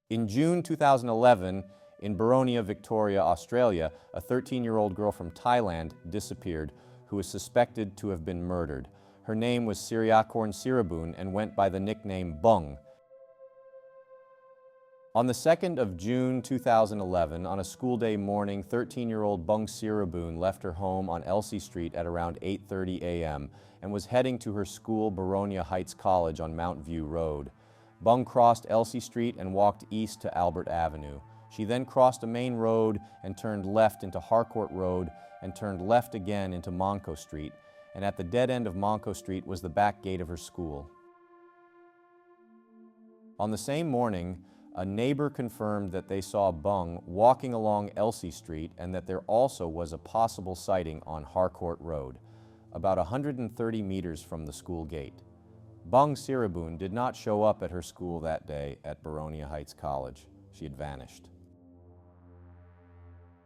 In June 2011, in Boronia, Victoria, Australia, a 13-year-old girl from Thailand disappeared who is suspected to have been murdered. Her name was Bung Siriboon and went by the nickname Bung. On the 2nd of June 2011, on a school day morning, 13-year-old Bung Siriboon left her home on Elsie Street at around 8:30 a.m. and was heading to her school, Boronia Heights College on Mount View Road. Bung crossed Elsie Street and walked east to Albert Avenue. She then crossed a main road and turned left into Harcourt Road and turned left again into Monco Street, and at the dead end of Monco Street was the back gate of her school. On the same morning, a neighbor confirmed that they saw Bung walking along Elsie Street and that there also was a possible sighting on Harcourt Road, about 130 meters from the school gate. Bung Siriboon did not show up at her school that day at Boronia Heights College. She had vanished.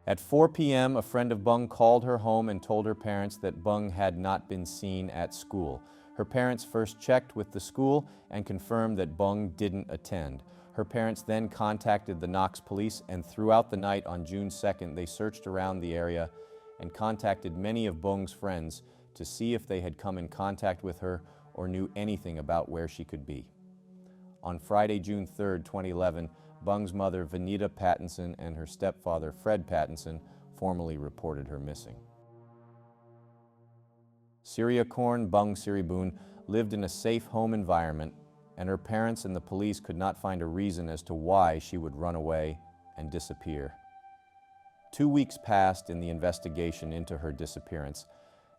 At 4 p.m., a friend of Bung called her home and told her parents that Bung had not been seen at school. Her parents first checked with the school and confirmed that Bung didn't attend. Her parents then contacted the Knox police, and throughout the night on June 2nd, they searched around the area and contacted many of Bung's friends to see if they had come in contact with her or knew anything about where she could be. On Friday, June 3rd, 2011, Bung's mother, Vanita Pattinson, and her stepfather, Fred Pattinson, formally reported her missing. Bung Siriboon lived in a safe home environment, and her parents and the police could not find a reason as to why she would run away and disappear. 2 weeks passed in the investigation into her disappearance,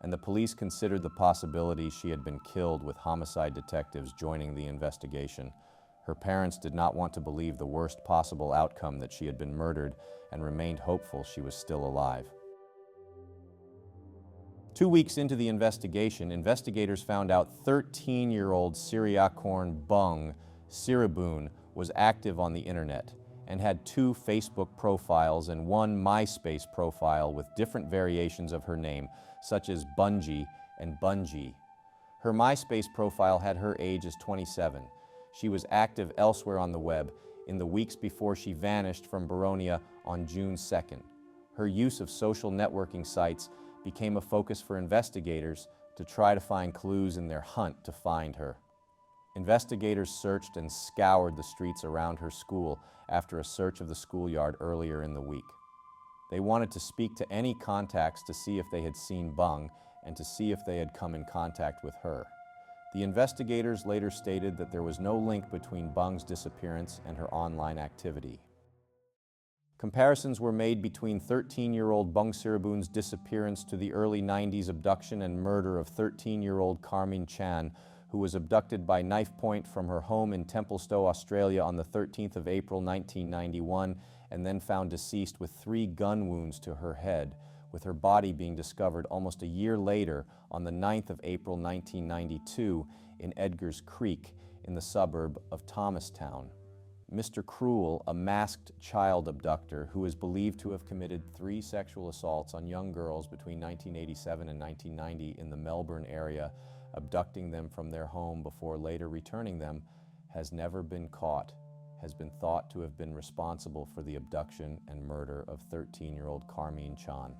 and the police considered the possibility she had been killed, with homicide detectives joining the investigation. Her parents did not want to believe the worst possible outcome, that she had been murdered, and remained hopeful she was still alive. 2 weeks into the investigation, investigators found out 13-year-old Bung Siriboon was active on the internet and had 2 Facebook profiles and 1 MySpace profile with different variations of her name, such as Bungie and Bungie. Her MySpace profile had her age as 27. She was active elsewhere on the web in the weeks before she vanished from Boronia on June 2nd. Her use of social networking sites became a focus for investigators to try to find clues in their hunt to find her. Investigators searched and scoured the streets around her school after a search of the schoolyard earlier in the week. They wanted to speak to any contacts to see if they had seen Bung and to see if they had come in contact with her. The investigators later stated that there was no link between Bung's disappearance and her online activity. Comparisons were made between 13-year-old Bung Siriboon's disappearance to the early 90s abduction and murder of 13-year-old Carmine Chan, who was abducted by knife point from her home in Templestowe, Australia on the 13th of April 1991, and then found deceased with 3 gun wounds to her head, with her body being discovered almost a year later on the 9th of April 1992 in Edgar's Creek in the suburb of Thomastown. Mr. Cruel, a masked child abductor who is believed to have committed 3 sexual assaults on young girls between 1987 and 1990 in the Melbourne area, abducting them from their home before later returning them, has never been caught, has been thought to have been responsible for the abduction and murder of 13-year-old Carmine Chan.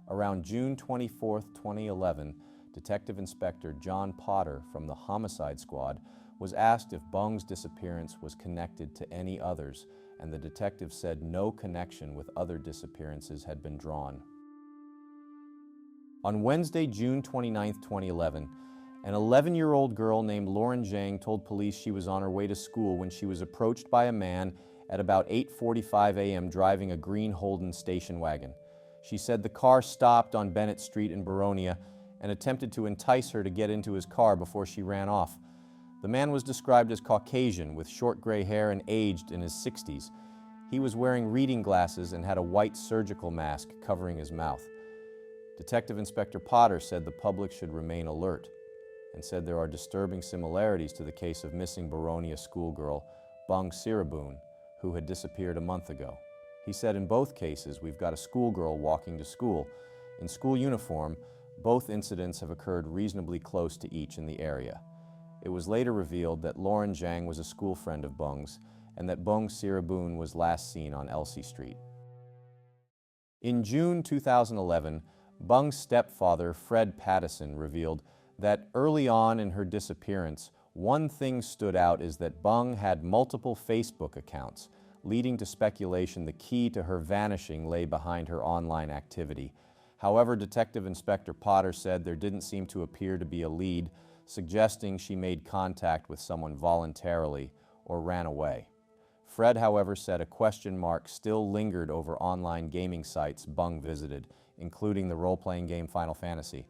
Around June 24, 2011, Detective Inspector John Potter from the Homicide Squad was asked if Bung's disappearance was connected to any others, and the detective said no connection with other disappearances had been drawn. On Wednesday, June 29, 2011, an 11-year-old girl named Lauren Zhang told police she was on her way to school when she was approached by a man at about 8:45 a.m. driving a green Holden station wagon. She said the car stopped on Bennett Street in Boronia and attempted to entice her to get into his car before she ran off. The man was described as Caucasian with short gray hair and aged in his 60s. He was wearing reading glasses and had a white surgical mask covering his mouth. Detective Inspector Potter said the public should remain alert and said there are disturbing similarities to the case of missing Boronia schoolgirl Bung Siriboon, who had disappeared a month ago. He said in both cases we've got a schoolgirl walking to school. In school uniform, both incidents have occurred reasonably close to each in the area. It was later revealed that Lauren Zhang was a school friend of Bung's and that Bung Siriboon was last seen on Elsie Street. In June 2011, Bung's stepfather, Fred Pattison, revealed that early on in her disappearance, one thing stood out is that Bung had multiple Facebook accounts, leading to speculation the key to her vanishing lay behind her online activity. However, Detective Inspector Potter said there didn't seem to appear to be a lead, suggesting she made contact with someone voluntarily or ran away. Fred, however, said a question mark still lingered over online gaming sites Bung visited, including the role-playing game Final Fantasy.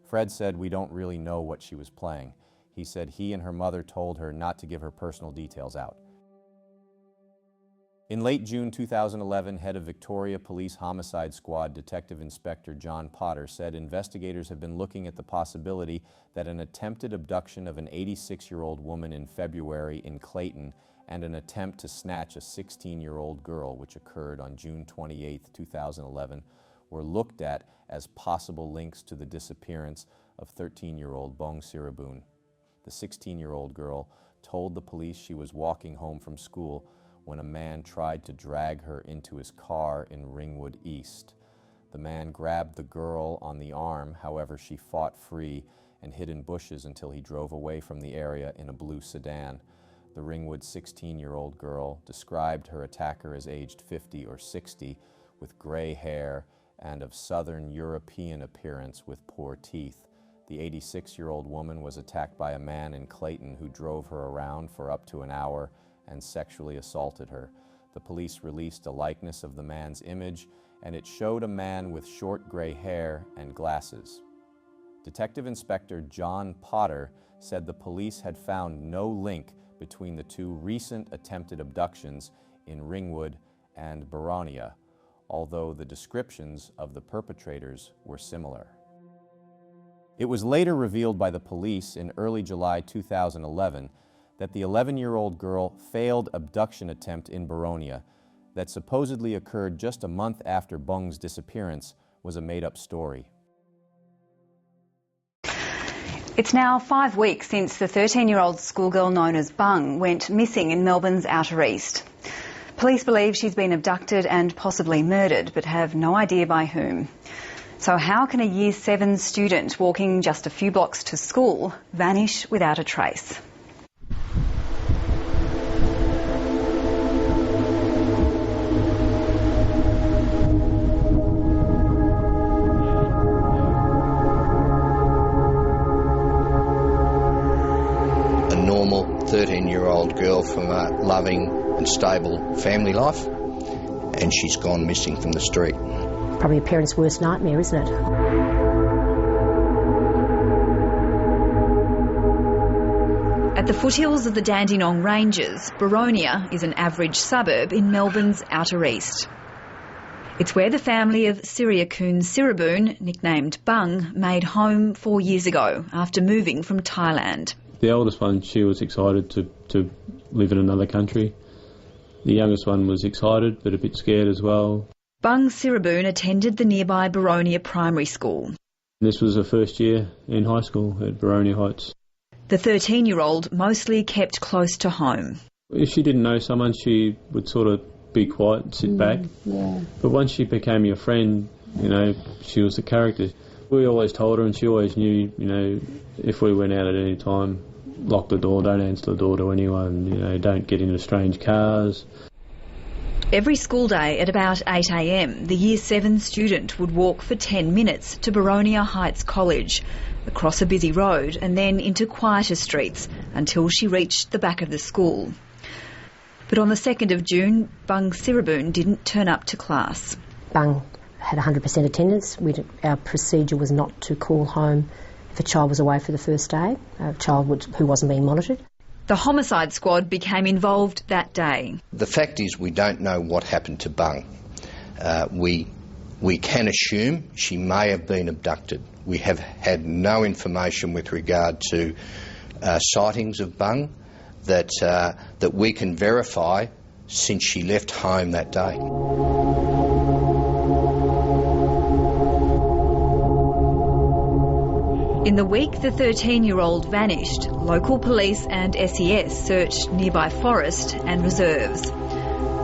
Fred said, "We don't really know what she was playing." He said he and her mother told her not to give her personal details out. In late June 2011, head of Victoria Police Homicide Squad, Detective Inspector John Potter, said investigators have been looking at the possibility that an attempted abduction of an 86-year-old woman in February in Clayton and an attempt to snatch a 16-year-old girl, which occurred on June 28, 2011, were looked at as possible links to the disappearance of 13-year-old Bung Siriboon. The 16-year-old girl told the police she was walking home from school when a man tried to drag her into his car in Ringwood East. The man grabbed the girl on the arm, however she fought free and hid in bushes until he drove away from the area in a blue sedan. The Ringwood 16-year-old girl described her attacker as aged 50 or 60, with gray hair and of Southern European appearance with poor teeth. The 86-year-old woman was attacked by a man in Clayton who drove her around for up to an hour and sexually assaulted her. The police released a likeness of the man's image, and it showed a man with short gray hair and glasses. Detective Inspector John Potter said the police had found no link between the two recent attempted abductions in Ringwood and Boronia, although the descriptions of the perpetrators were similar. It was later revealed by the police in early July 2011 that the 11-year-old girl failed abduction attempt in Boronia that supposedly occurred just a month after Bung's disappearance was a made-up story. It's now 5 weeks since the 13-year-old schoolgirl known as Bung went missing in Melbourne's Outer East. Police believe she's been abducted and possibly murdered, but have no idea by whom. So how can a Year 7 student walking just a few blocks to school vanish without a trace? A normal 13-year-old girl from a loving and stable family life, and she's gone missing from the street. Probably a parent's worst nightmare, isn't it? At the foothills of the Dandenong Ranges, Boronia is an average suburb in Melbourne's Outer East. It's where the family of Bung Siriboon, nicknamed Bung, made home 4 years ago after moving from Thailand. The oldest one, she was excited to live in another country. The youngest one was excited but a bit scared as well. Bung Siriboon attended the nearby Boronia Primary School. This was her first year in high school at Boronia Heights. The 13-year-old mostly kept close to home. If she didn't know someone, she would sort of be quiet and sit back. Yeah. But once she became your friend, you know, she was the character. We always told her, and she always knew, you know, if we went out at any time, lock the door, don't answer the door to anyone, you know, don't get into strange cars. Every school day at about 8 a.m, the Year 7 student would walk for 10 minutes to Boronia Heights College, across a busy road and then into quieter streets until she reached the back of the school. But on the 2nd of June, Bung Siriboon didn't turn up to class. Bung had 100% attendance. Our procedure was not to call home if a child was away for the first day, a child who wasn't being monitored. The homicide squad became involved that day. The fact is we don't know what happened to Bung. We can assume she may have been abducted. We have had no information with regard to sightings of Bung that we can verify since she left home that day. In the week the 13-year-old vanished, local police and SES searched nearby forest and reserves.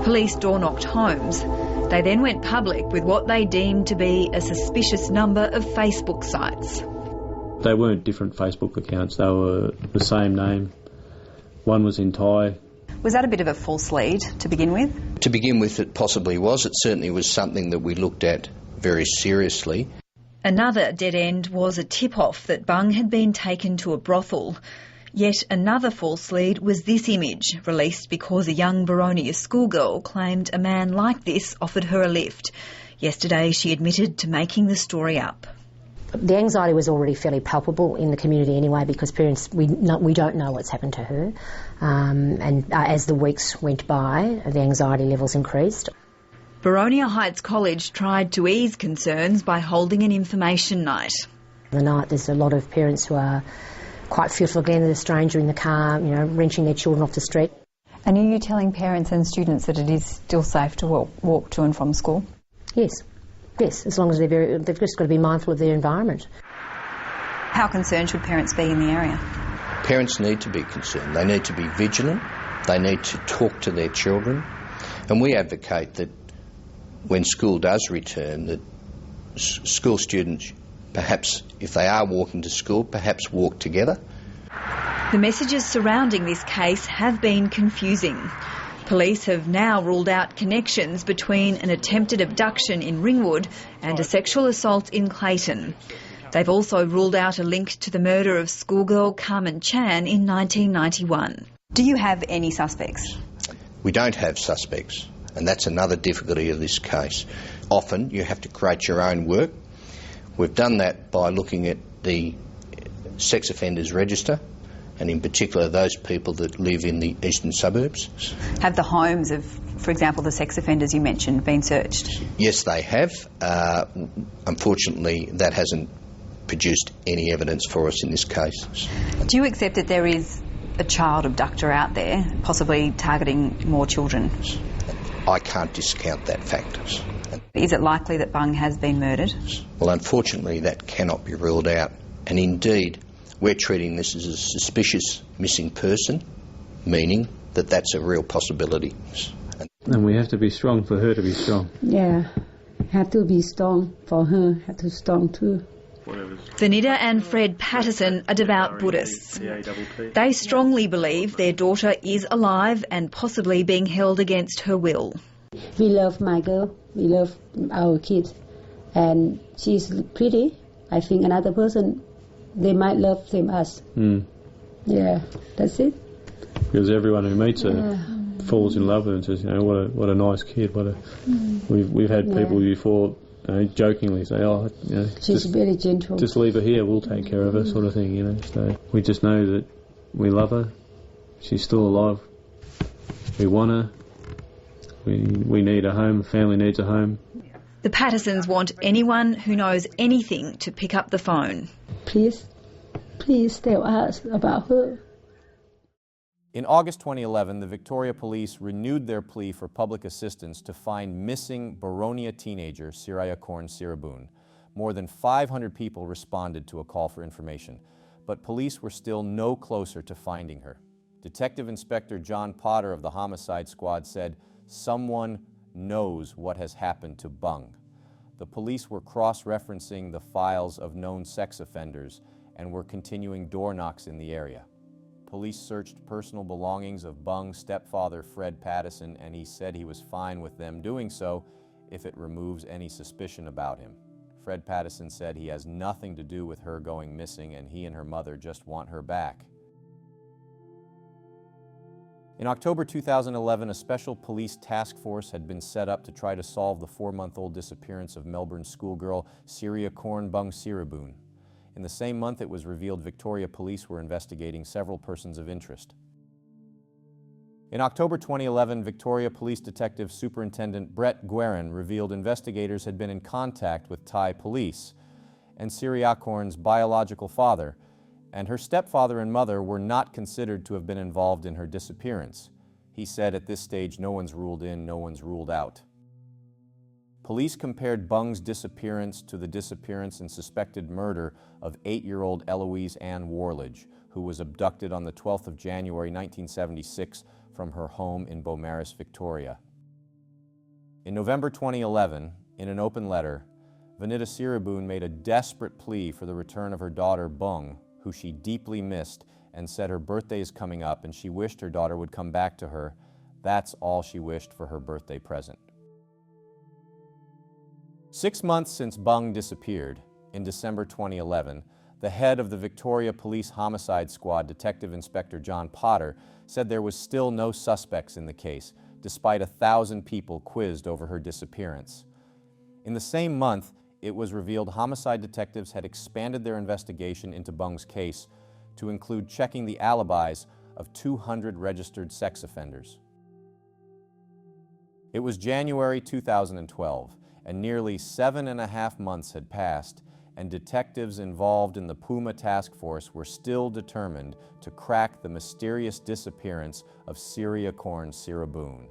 Police door-knocked homes. They then went public with what they deemed to be a suspicious number of Facebook sites. They weren't different Facebook accounts, they were the same name. One was in Thai. Was that a bit of a false lead to begin with? To begin with, it possibly was. It certainly was something that we looked at very seriously. Another dead end was a tip-off that Bung had been taken to a brothel. Yet another false lead was this image, released because a young Boronia schoolgirl claimed a man like this offered her a lift. Yesterday she admitted to making the story up. The anxiety was already fairly palpable in the community anyway, because parents, we don't know what's happened to her. As the weeks went by, the anxiety levels increased. Boronia Heights College tried to ease concerns by holding an information night. The night there's a lot of parents who are quite fearful again of a stranger in the car, wrenching their children off the street. And are you telling parents and students that it is still safe to walk to and from school? Yes, as long as they've just got to be mindful of their environment. How concerned should parents be in the area? Parents need to be concerned. They need to be vigilant. They need to talk to their children. And we advocate that when school does return, that school students, perhaps if they are walking to school, perhaps walk together. The messages surrounding this case have been confusing. Police have now ruled out connections between an attempted abduction in Ringwood and a sexual assault in Clayton. They've also ruled out a link to the murder of schoolgirl Carmen Chan in 1991. Do you have any suspects? We don't have suspects, and that's another difficulty of this case. Often you have to create your own work. We've done that by looking at the sex offenders register, and in particular those people that live in the eastern suburbs. Have the homes of, for example, the sex offenders you mentioned been searched? Yes, they have. Unfortunately, that hasn't produced any evidence for us in this case. Do you accept that there is a child abductor out there, possibly targeting more children? I can't discount that fact. Is it likely that Bung has been murdered? Well, unfortunately, that cannot be ruled out. And indeed, we're treating this as a suspicious missing person, meaning that that's a real possibility. And we have to be strong for her to be strong. Yeah, have to be strong for her, have to be strong too. Vanita and Fred Patterson are devout Buddhists. They strongly believe their daughter is alive and possibly being held against her will. We love my girl, we love our kids, and she's pretty. I think another person, they might love them us. Yeah, that's it. Because everyone who meets her falls in love with her and says, what a nice kid. We've had people before jokingly say, she's very gentle. Just leave her here, we'll take care of her, sort of thing. So we just know that we love her. She's still alive. We want her. We need a home. Family needs a home. The Pattersons want anyone who knows anything to pick up the phone. Please tell us about her. In August 2011, the Victoria Police renewed their plea for public assistance to find missing Boronia teenager Bung Siriboon. More than 500 people responded to a call for information, but police were still no closer to finding her. Detective Inspector John Potter of the Homicide Squad said, "Someone knows what has happened to Bung." The police were cross-referencing the files of known sex offenders and were continuing door knocks in the area. Police searched personal belongings of Bung's stepfather, Fred Patterson, and he said he was fine with them doing so if it removes any suspicion about him. Fred Patterson said he has nothing to do with her going missing and he and her mother just want her back. In October 2011, a special police task force had been set up to try to solve the 4-month-old disappearance of Melbourne schoolgirl Bung Siriboon. In the same month, it was revealed Victoria Police were investigating several persons of interest. In October 2011, Victoria Police Detective Superintendent Brett Guerin revealed investigators had been in contact with Thai police and Siriakorn's biological father, and her stepfather and mother were not considered to have been involved in her disappearance. He said, "At this stage, no one's ruled in, no one's ruled out." Police compared Bung's disappearance to the disappearance and suspected murder of 8-year-old Eloise Ann Warledge, who was abducted on the 12th of January 1976 from her home in Beaumaris, Victoria. In November 2011, in an open letter, Bung Siriboon made a desperate plea for the return of her daughter Bung, who she deeply missed, and said her birthday is coming up and she wished her daughter would come back to her. That's all she wished for her birthday present. 6 months since Bung disappeared, in December 2011, the head of the Victoria Police Homicide Squad, Detective Inspector John Potter, said there was still no suspects in the case, despite 1,000 people quizzed over her disappearance. In the same month, it was revealed homicide detectives had expanded their investigation into Bung's case to include checking the alibis of 200 registered sex offenders. It was January 2012, and nearly 7.5 months had passed, and detectives involved in the Puma task force were still determined to crack the mysterious disappearance of Bung Siriboon.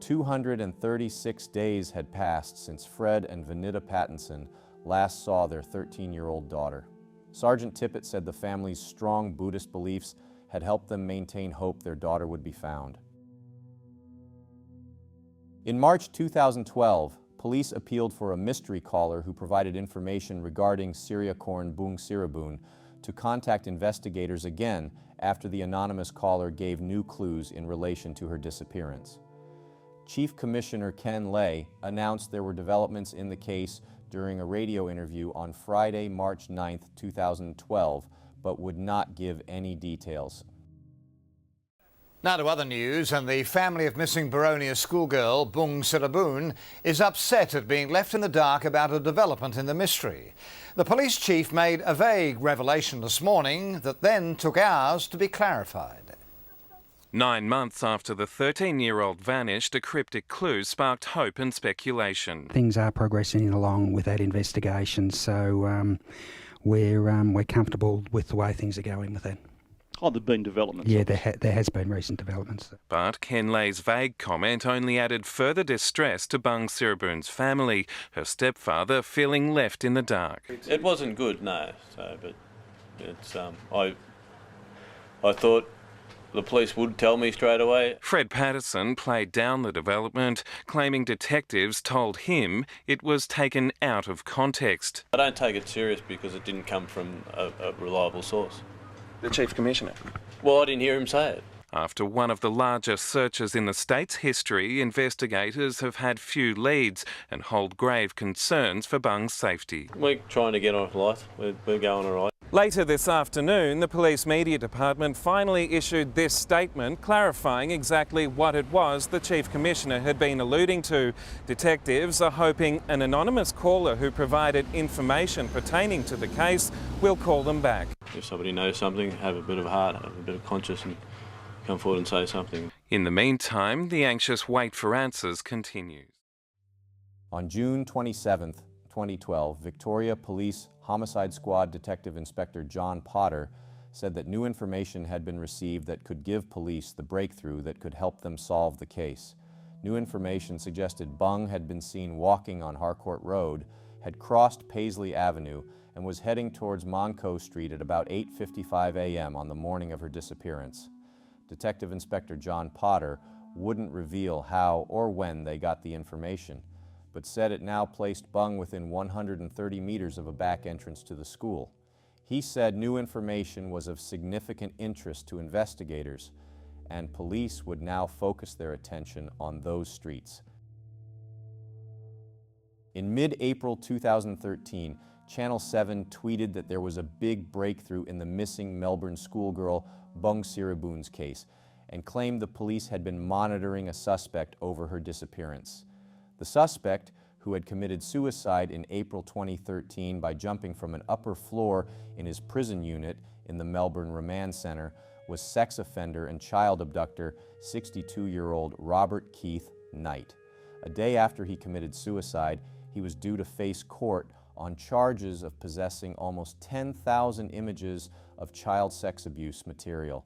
236 days had passed since Fred and Vanita Pattinson last saw their 13-year-old daughter. Sergeant Tippett said the family's strong Buddhist beliefs had helped them maintain hope their daughter would be found. In March 2012, police appealed for a mystery caller who provided information regarding Bung Siriboon to contact investigators again after the anonymous caller gave new clues in relation to her disappearance. Chief Commissioner Ken Lay announced there were developments in the case during a radio interview on Friday, March 9, 2012, but would not give any details. Now to other news, and the family of missing Boronia schoolgirl Bung Siriboon is upset at being left in the dark about a development in the mystery. The police chief made a vague revelation this morning that then took hours to be clarified. 9 months after the 13-year-old vanished, a cryptic clue sparked hope and speculation. Things are progressing along with that investigation, so we're comfortable with the way things are going with that. Oh, there have been developments. Yeah, there has been recent developments. But Ken Lay's vague comment only added further distress to Bung Siriboon's family, her stepfather feeling left in the dark. It wasn't good, no. So, but it's I thought the police would tell me straight away. Fred Patterson played down the development, claiming detectives told him it was taken out of context. I don't take it serious because it didn't come from a reliable source. The Chief Commissioner? Well, I didn't hear him say it. After one of the largest searches in the state's history, investigators have had few leads and hold grave concerns for Bung's safety. We're trying to get on with life. We're going all right. Later this afternoon, the police media department finally issued this statement clarifying exactly what it was the Chief Commissioner had been alluding to. Detectives are hoping an anonymous caller who provided information pertaining to the case will call them back. If somebody knows something, have a bit of heart, have a bit of conscience and come forward and say something. In the meantime, the anxious wait for answers continues. On June 27, 2012, Victoria Police Homicide Squad Detective Inspector John Potter said that new information had been received that could give police the breakthrough that could help them solve the case. New information suggested Bung had been seen walking on Harcourt Road, had crossed Paisley Avenue, and was heading towards Monco Street at about 8:55 a.m. on the morning of her disappearance. Detective Inspector John Potter wouldn't reveal how or when they got the information, but said it now placed Bung within 130 meters of a back entrance to the school. He said new information was of significant interest to investigators, and police would now focus their attention on those streets. In mid-April 2013, Channel 7 tweeted that there was a big breakthrough in the missing Melbourne schoolgirl Bung Siriboon's case, and claimed the police had been monitoring a suspect over her disappearance. The suspect, who had committed suicide in April 2013 by jumping from an upper floor in his prison unit in the Melbourne Remand Centre, was sex offender and child abductor 62-year-old Robert Keith Knight. A day after he committed suicide, he was due to face court on charges of possessing almost 10,000 images of child sex abuse material.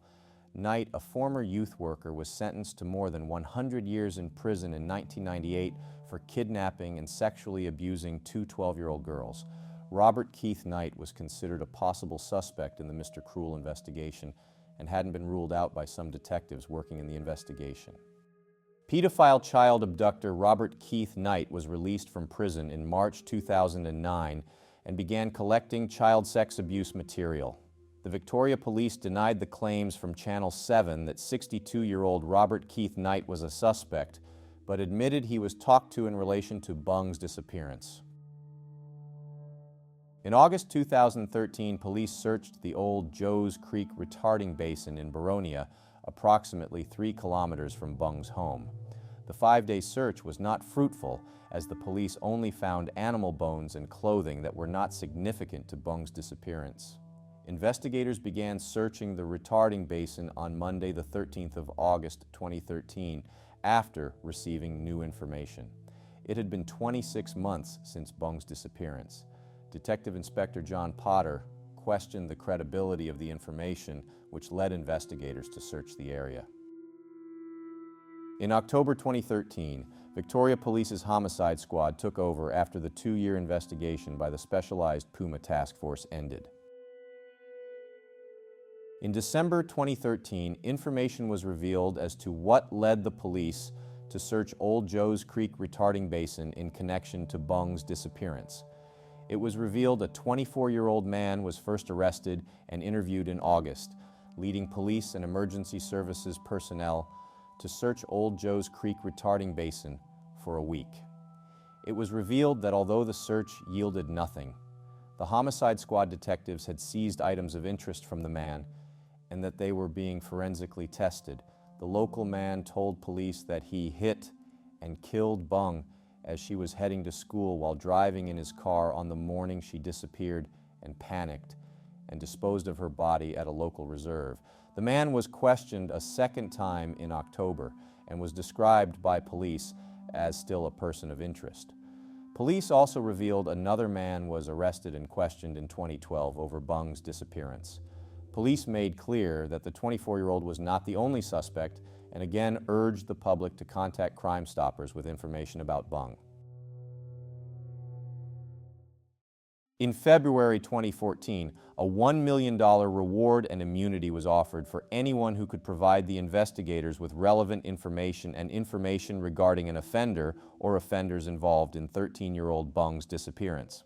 Knight, a former youth worker, was sentenced to more than 100 years in prison in 1998 for kidnapping and sexually abusing two 12-year-old girls. Robert Keith Knight was considered a possible suspect in the Mr. Cruel investigation and hadn't been ruled out by some detectives working in the investigation. Pedophile child abductor Robert Keith Knight was released from prison in March 2009 and began collecting child sex abuse material. The Victoria Police denied the claims from Channel 7 that 62-year-old Robert Keith Knight was a suspect, but admitted he was talked to in relation to Bung's disappearance. In August 2013, police searched the old Joe's Creek retarding basin in Boronia, approximately 3 kilometers from Bung's home. The 5-day search was not fruitful, as the police only found animal bones and clothing that were not significant to Bung's disappearance. Investigators began searching the retarding basin on Monday, the 13th of August 2013, after receiving new information. It had been 26 months since Bung's disappearance. Detective Inspector John Potter questioned the credibility of the information, which led investigators to search the area. In October 2013, Victoria Police's Homicide Squad took over after the 2-year investigation by the Specialized Puma Task Force ended. In December 2013, information was revealed as to what led the police to search Old Joe's Creek retarding basin in connection to Bung's disappearance. It was revealed a 24-year-old man was first arrested and interviewed in August, leading police and emergency services personnel to search Old Joe's Creek retarding basin for a week. It was revealed that although the search yielded nothing, the Homicide Squad detectives had seized items of interest from the man and that they were being forensically tested. The local man told police that he hit and killed Bung as she was heading to school while driving in his car on the morning she disappeared and panicked and disposed of her body at a local reserve. The man was questioned a second time in October and was described by police as still a person of interest. Police also revealed another man was arrested and questioned in 2012 over Bung's disappearance. Police made clear that the 24-year-old was not the only suspect and again urged the public to contact Crime Stoppers with information about Bung. In February 2014, a $1 million reward and immunity was offered for anyone who could provide the investigators with relevant information and information regarding an offender or offenders involved in 13-year-old Bung's disappearance.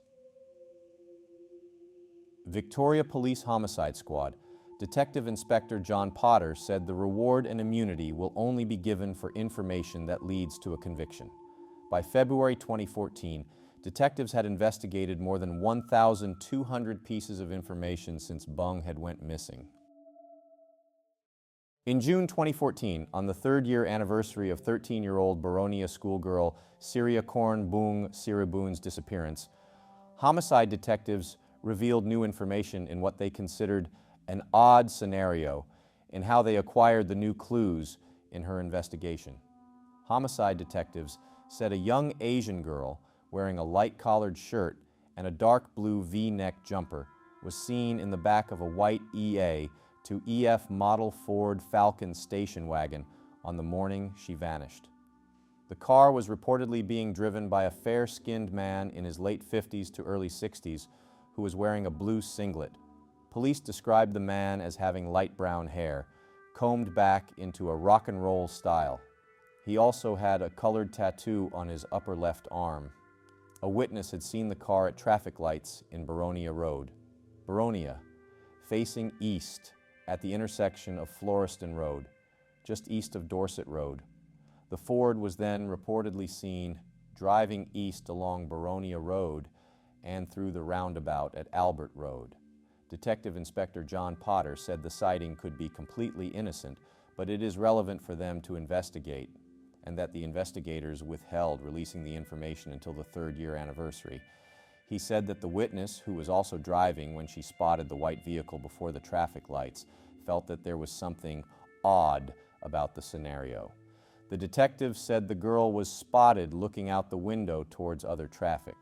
Victoria Police Homicide Squad, Detective Inspector John Potter said the reward and immunity will only be given for information that leads to a conviction. By February 2014, detectives had investigated more than 1,200 pieces of information since Bung had went missing. In June 2014, on the 3rd-year anniversary of 13-year-old Boronia schoolgirl Bung Siriboon's disappearance, homicide detectives revealed new information in what they considered an odd scenario in how they acquired the new clues in her investigation. Homicide detectives said a young Asian girl wearing a light-collared shirt and a dark blue V-neck jumper was seen in the back of a white EA to EF model Ford Falcon station wagon on the morning she vanished. The car was reportedly being driven by a fair-skinned man in his late 50s to early 60s who was wearing a blue singlet. Police described the man as having light brown hair, combed back into a rock and roll style. He also had a colored tattoo on his upper left arm. A witness had seen the car at traffic lights in Boronia Road. Boronia, facing east at the intersection of Floreston Road, just east of Dorset Road. The Ford was then reportedly seen driving east along Boronia Road and through the roundabout at Albert Road. Detective Inspector John Potter said the sighting could be completely innocent, but it is relevant for them to investigate, and that the investigators withheld releasing the information until the 3rd-year anniversary. He said that the witness, who was also driving when she spotted the white vehicle before the traffic lights, felt that there was something odd about the scenario. The detective said the girl was spotted looking out the window towards other traffic.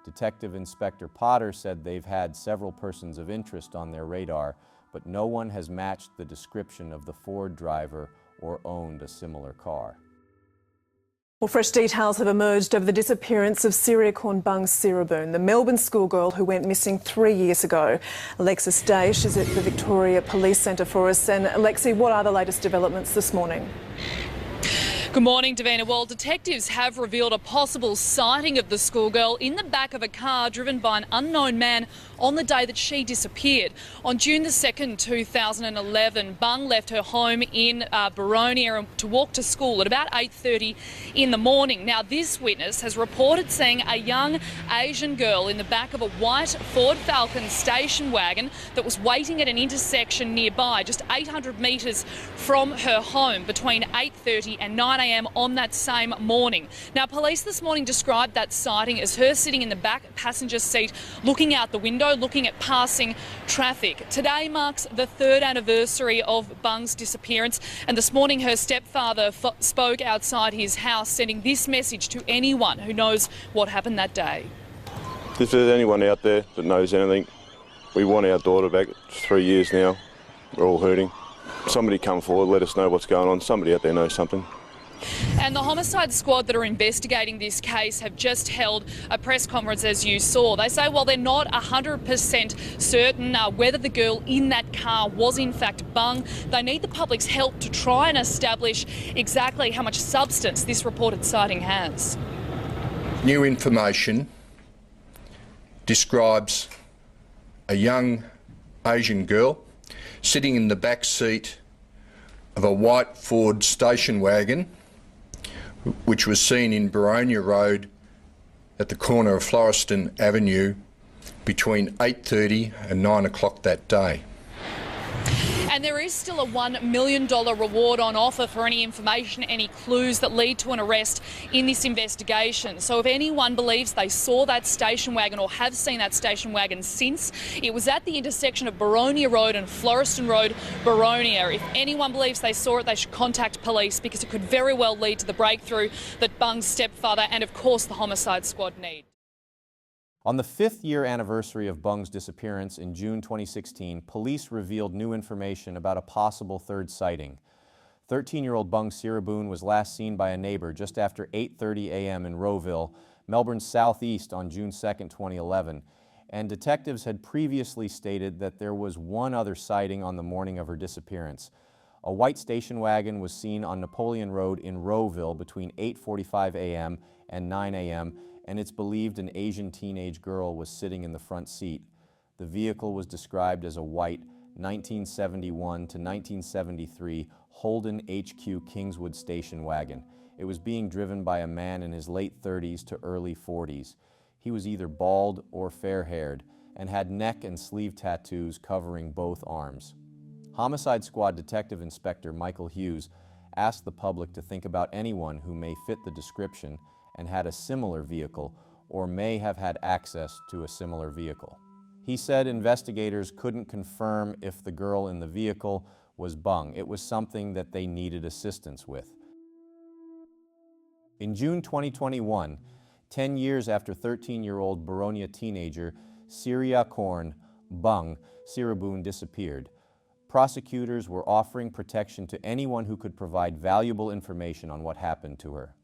Detective Inspector Potter said they've had several persons of interest on their radar, but no one has matched the description of the Ford driver or owned a similar car. Well, fresh details have emerged over the disappearance of Bung Siriboon, the Melbourne schoolgirl who went missing 3 years ago. Alexis Daish is at the Victoria Police Centre for us. And Alexi, what are the latest developments this morning? Good morning, Davina. Well, detectives have revealed a possible sighting of the schoolgirl in the back of a car driven by an unknown man on the day that she disappeared. On June the 2nd, 2011, Bung left her home in Boronia to walk to school at about 8:30 in the morning. Now, this witness has reported seeing a young Asian girl in the back of a white Ford Falcon station wagon that was waiting at an intersection nearby, just 800 metres from her home, between 8:30 and 9 a.m. on that same morning. Now, police this morning described that sighting as her sitting in the back passenger seat, looking out the window, looking at passing traffic. Today marks the 3rd anniversary of Bung's disappearance, and this morning her stepfather spoke outside his house, sending this message to anyone who knows what happened that day. If there's anyone out there that knows anything, we want our daughter back. It's 3 years now. We're all hurting. Somebody come forward, let us know what's going on. Somebody out there knows something. And the homicide squad that are investigating this case have just held a press conference, as you saw. They say while they're not 100% certain whether the girl in that car was in fact Bung, they need the public's help to try and establish exactly how much substance this reported sighting has. New information describes a young Asian girl sitting in the back seat of a white Ford station wagon which was seen in Boronia Road at the corner of Floreston Avenue between 8:30 and 9 o'clock that day. And there is still a $1 million reward on offer for any information, any clues that lead to an arrest in this investigation. So if anyone believes they saw that station wagon or have seen that station wagon since, it was at the intersection of Boronia Road and Floreston Road, Boronia. If anyone believes they saw it, they should contact police, because it could very well lead to the breakthrough that Bung's stepfather and, of course, the homicide squad need. On the 5th year anniversary of Bung's disappearance in June 2016, police revealed new information about a possible third sighting. 13-year-old Bung Siriboon was last seen by a neighbor just after 8:30 a.m. in Rowville, Melbourne's southeast, on June 2, 2011, and detectives had previously stated that there was one other sighting on the morning of her disappearance. A white station wagon was seen on Napoleon Road in Rowville between 8:45 a.m. and 9 a.m., and it's believed an Asian teenage girl was sitting in the front seat. The vehicle was described as a white 1971 to 1973 Holden HQ Kingswood station wagon. It was being driven by a man in his late 30s to early 40s. He was either bald or fair-haired and had neck and sleeve tattoos covering both arms. Homicide Squad Detective Inspector Michael Hughes asked the public to think about anyone who may fit the description and had a similar vehicle or may have had access to a similar vehicle. He said investigators couldn't confirm if the girl in the vehicle was Bung. It was something that they needed assistance with. In June 2021, 10 years after 13-year-old Boronia teenager Bung Siriboon disappeared, prosecutors were offering protection to anyone who could provide valuable information on what happened to her.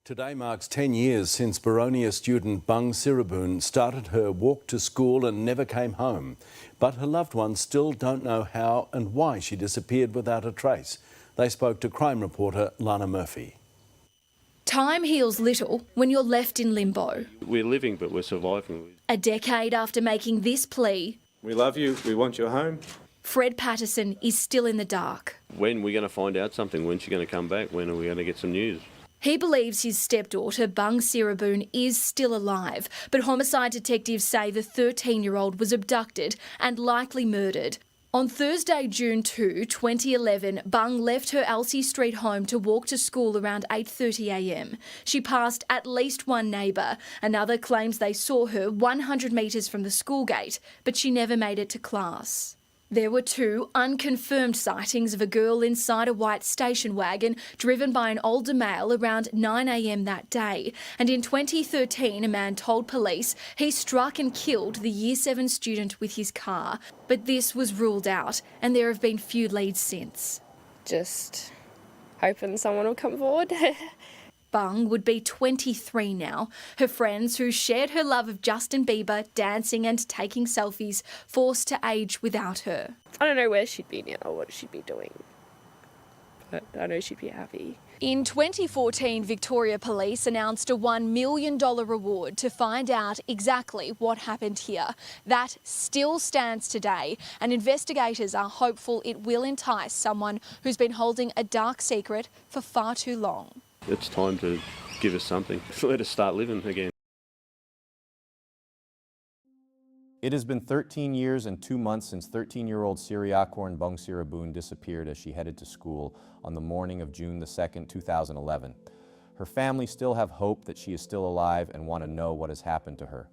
Today marks 10 years since Boronia student Bung Siriboon started her walk to school and never came home. But her loved ones still don't know how and why she disappeared without a trace. They spoke to crime reporter Lana Murphy. Time heals little when you're left in limbo. We're living, but we're surviving. A decade after making this plea, we love you, we want you home. Fred Patterson is still in the dark. When are we going to find out something? When's she going to come back? When are we going to get some news? He believes his stepdaughter, Bung Siriboon, is still alive, but homicide detectives say the 13-year-old was abducted and likely murdered. On Thursday, June 2, 2011, Bung left her Elsie Street home to walk to school around 8:30 a.m. She passed at least one neighbour. Another claims they saw her 100 metres from the school gate, but she never made it to class. There were 2 unconfirmed sightings of a girl inside a white station wagon driven by an older male around 9 a.m. that day. And in 2013, a man told police he struck and killed the Year 7 student with his car. But this was ruled out, and there have been few leads since. Just hoping someone will come forward. Bung would be 23 now. Her friends who shared her love of Justin Bieber, dancing and taking selfies, forced to age without her. I don't know where she'd be now or what she'd be doing, but I know she'd be happy. In 2014, Victoria Police announced a $1 million reward to find out exactly what happened here. That still stands today, and investigators are hopeful it will entice someone who's been holding a dark secret for far too long. It's time to give us something. Let us start living again. It has been 13 years and 2 months since 13-year-old Siriakorn Bung Siriboon disappeared as she headed to school on the morning of June the 2nd, 2011. Her family still have hope that she is still alive and want to know what has happened to her.